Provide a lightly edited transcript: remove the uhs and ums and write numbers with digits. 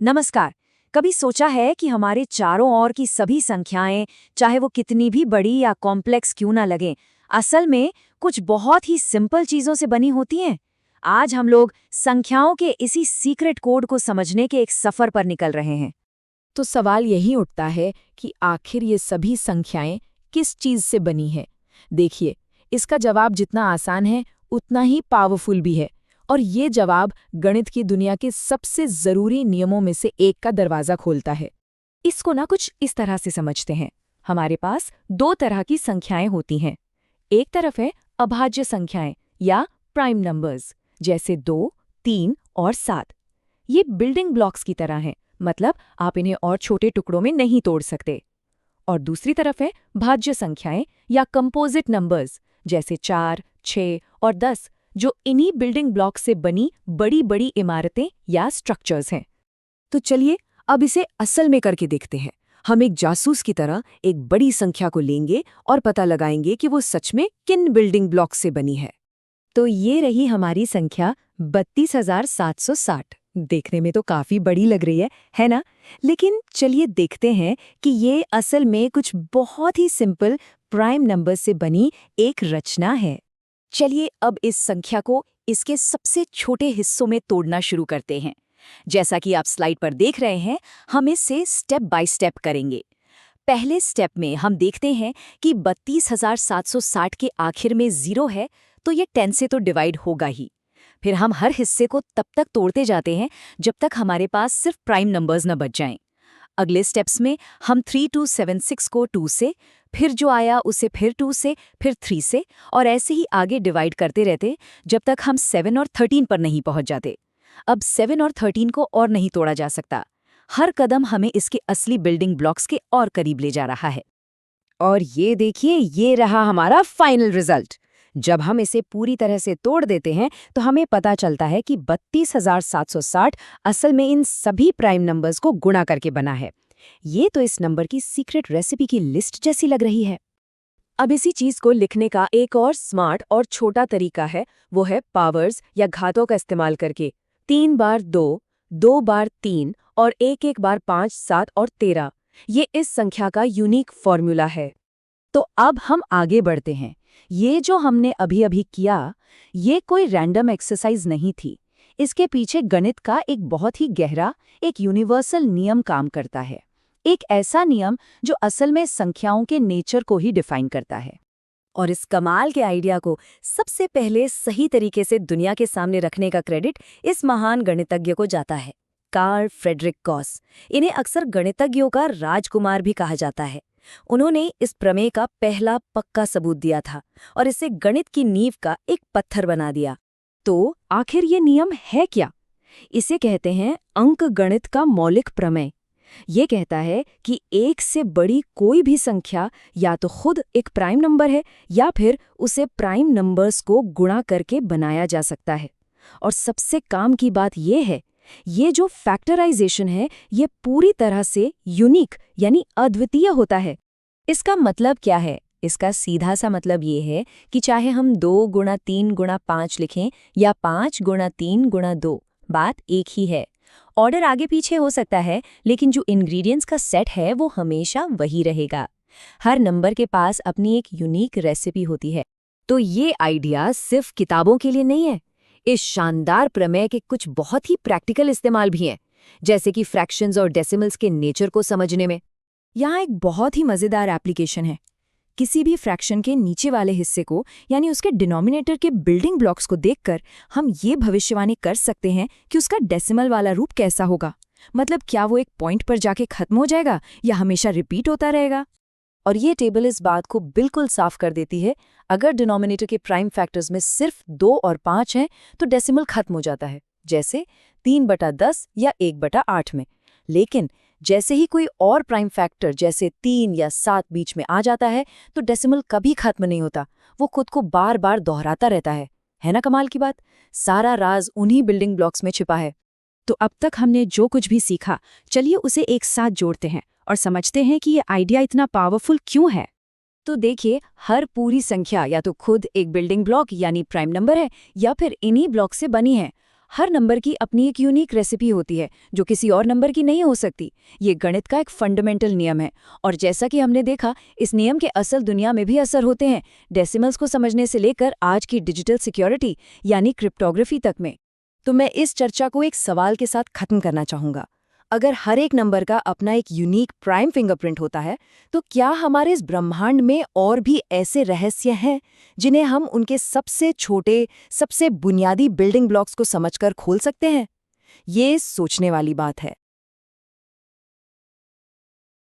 नमस्कार। कभी सोचा है कि हमारे चारों ओर की सभी संख्याएं, चाहे वो कितनी भी बड़ी या कॉम्प्लेक्स क्यों ना लगें, असल में कुछ बहुत ही सिंपल चीजों से बनी होती हैं। आज हम लोग संख्याओं के इसी सीक्रेट कोड को समझने के एक सफर पर निकल रहे हैं। तो सवाल यही उठता है कि आखिर ये सभी संख्याएं किस चीज से बनी है। देखिए, इसका जवाब जितना आसान है उतना ही पावरफुल भी है, और ये जवाब गणित की दुनिया के सबसे जरूरी नियमों में से एक का दरवाजा खोलता है। इसको ना कुछ इस तरह से समझते हैं। हमारे पास दो तरह की संख्याएं होती हैं। एक तरफ है अभाज्य संख्याएं या प्राइम नंबर्स, जैसे 2, 3 और 7। ये बिल्डिंग ब्लॉक्स की तरह हैं, मतलब आप इन्हें और छोटे टुकड़ों में नहीं तोड़ सकते। और दूसरी तरफ है भाज्य संख्याएं या कंपोजिट नंबर्स, जैसे 4, 6 और 10, जो इन्हीं बिल्डिंग ब्लॉक से बनी बड़ी बड़ी इमारतें या स्ट्रक्चर्स हैं। तो चलिए अब इसे असल में करके देखते हैं। हम एक जासूस की तरह एक बड़ी संख्या को लेंगे और पता लगाएंगे कि वो सच में किन बिल्डिंग ब्लॉक से बनी है। तो ये रही हमारी संख्या 32,760। देखने में तो काफी बड़ी लग रही है ना? लेकिन चलिए देखते हैं कि ये असल में कुछ बहुत ही सिंपल प्राइम नंबर से बनी एक रचना है। चलिए अब इस संख्या को इसके सबसे छोटे हिस्सों में तोड़ना शुरू करते हैं। जैसा कि आप स्लाइड पर देख रहे हैं, हम इसे स्टेप बाय स्टेप करेंगे। पहले स्टेप में हम देखते हैं कि 32,760 के आखिर में 0 है, तो ये 10 से तो डिवाइड होगा ही। फिर हम हर हिस्से को तब तक तोड़ते जाते हैं जब तक हमारे पास सिर्फ प्राइम नंबर्स न बच जाएं। अगले स्टेप्स में हम 3276 को 2 से, फिर जो आया उसे फिर 2 से, फिर 3 से, और ऐसे ही आगे डिवाइड करते रहते जब तक हम 7 और 13 पर नहीं पहुंच जाते। अब 7 और 13 को और नहीं तोड़ा जा सकता। हर कदम हमें इसके असली बिल्डिंग ब्लॉक्स के और करीब ले जा रहा है। और ये देखिए, ये रहा हमारा फाइनल रिजल्ट। जब हम इसे पूरी तरह से तोड़ देते हैं तो हमें पता चलता है कि 32,760 असल में इन सभी प्राइम नंबर्स को गुणा करके बना है। ये तो इस नंबर की सीक्रेट रेसिपी की लिस्ट जैसी लग रही है। अब इसी चीज को लिखने का एक और स्मार्ट और छोटा तरीका है, वो है पावर्स या घातों का इस्तेमाल करके। 3 बार 2, 2 बार 3 और 1 बार 5, 7 और 13। ये इस संख्या का यूनिक फॉर्मूला है। तो अब हम आगे बढ़ते हैं। ये जो हमने अभी अभी किया, ये कोई रैंडम एक्सरसाइज नहीं थी। इसके पीछे गणित का एक बहुत ही गहरा, एक यूनिवर्सल नियम काम करता है। एक ऐसा नियम जो असल में संख्याओं के नेचर को ही डिफाइन करता है। और इस कमाल के आइडिया को सबसे पहले सही तरीके से दुनिया के सामने रखने का क्रेडिट इस महान गणितज्ञ को जाता है, कार्ल फ्रेडरिक गॉस। इन्हें अक्सर गणितज्ञों का राजकुमार भी कहा जाता है। उन्होंने इस प्रमेय का पहला पक्का सबूत दिया था और इसे गणित की नींव का एक पत्थर बना दिया। तो आखिर ये नियम है क्या? इसे कहते हैं अंक गणित का मौलिक प्रमेय। ये कहता है कि एक से बड़ी कोई भी संख्या या तो खुद एक प्राइम नंबर है या फिर उसे प्राइम नंबर्स को गुणा करके बनाया जा सकता है। और सबसे काम की बात यह है, ये जो फैक्टराइजेशन है ये पूरी तरह से यूनिक यानी अद्वितीय होता है। इसका मतलब क्या है? इसका सीधा सा मतलब ये है कि चाहे हम 2 गुणा 3 गुणा 5 लिखें या 5 गुणा 3 गुणा 2, बात एक ही है। ऑर्डर आगे पीछे हो सकता है, लेकिन जो इंग्रेडिएंट्स का सेट है वो हमेशा वही रहेगा। हर नंबर के पास अपनी एक यूनिक रेसिपी होती है। तो ये आइडिया सिर्फ किताबों के लिए नहीं है। इस शानदार प्रमेय के कुछ बहुत ही प्रैक्टिकल इस्तेमाल भी हैं, जैसे कि फ्रैक्शंस और डेसिमल्स के नेचर को समझने में। यहाँ एक बहुत ही मज़ेदार एप्लीकेशन है। किसी भी फ्रैक्शन के नीचे वाले हिस्से को, यानी उसके डिनोमिनेटर के बिल्डिंग ब्लॉक्स को देखकर हम ये भविष्यवाणी कर सकते हैं कि उसका डेसिमल वाला रूप कैसा होगा। मतलब क्या वो एक पॉइंट पर जाके खत्म हो जाएगा या हमेशा रिपीट होता रहेगा। और ये टेबल इस बात को बिल्कुल साफ कर देती है। अगर डिनोमिनेटर के प्राइम फैक्टर्स में सिर्फ 2 और 5 हैं तो डेसिमल खत्म हो जाता है, जैसे 3/10 या 1/8 में। लेकिन जैसे ही कोई और प्राइम फैक्टर जैसे 3 या 7 बीच में आ जाता है तो डेसिमल कभी खत्म नहीं होता, वो खुद को बार बार दोहराता रहता है ना कमाल की बात? सारा राज उन्हीं बिल्डिंग ब्लॉक्स में छिपा है। तो अब तक हमने जो कुछ भी सीखा, चलिए उसे एक साथ जोड़ते हैं और समझते हैं कि ये आइडिया इतना पावरफुल क्यों है। तो देखिए, हर पूरी संख्या या तो खुद एक बिल्डिंग ब्लॉक यानी प्राइम नंबर है या फिर इन्हीं ब्लॉक से बनी है। हर नंबर की अपनी एक यूनिक रेसिपी होती है जो किसी और नंबर की नहीं हो सकती। ये गणित का एक फंडामेंटल नियम है और जैसा कि हमने देखा, इस नियम के असल दुनिया में भी असर होते हैं, डेसिमल्स को समझने से लेकर आज की डिजिटल सिक्योरिटी यानी क्रिप्टोग्राफी तक में। तो मैं इस चर्चा को एक सवाल के साथ खत्म करना चाहूंगा। अगर हर एक नंबर का अपना एक यूनिक प्राइम फिंगरप्रिंट होता है, तो क्या हमारे इस ब्रह्मांड में और भी ऐसे रहस्य हैं जिन्हें हम उनके सबसे छोटे, सबसे बुनियादी बिल्डिंग ब्लॉक्स को समझकर खोल सकते हैं? ये सोचने वाली बात है।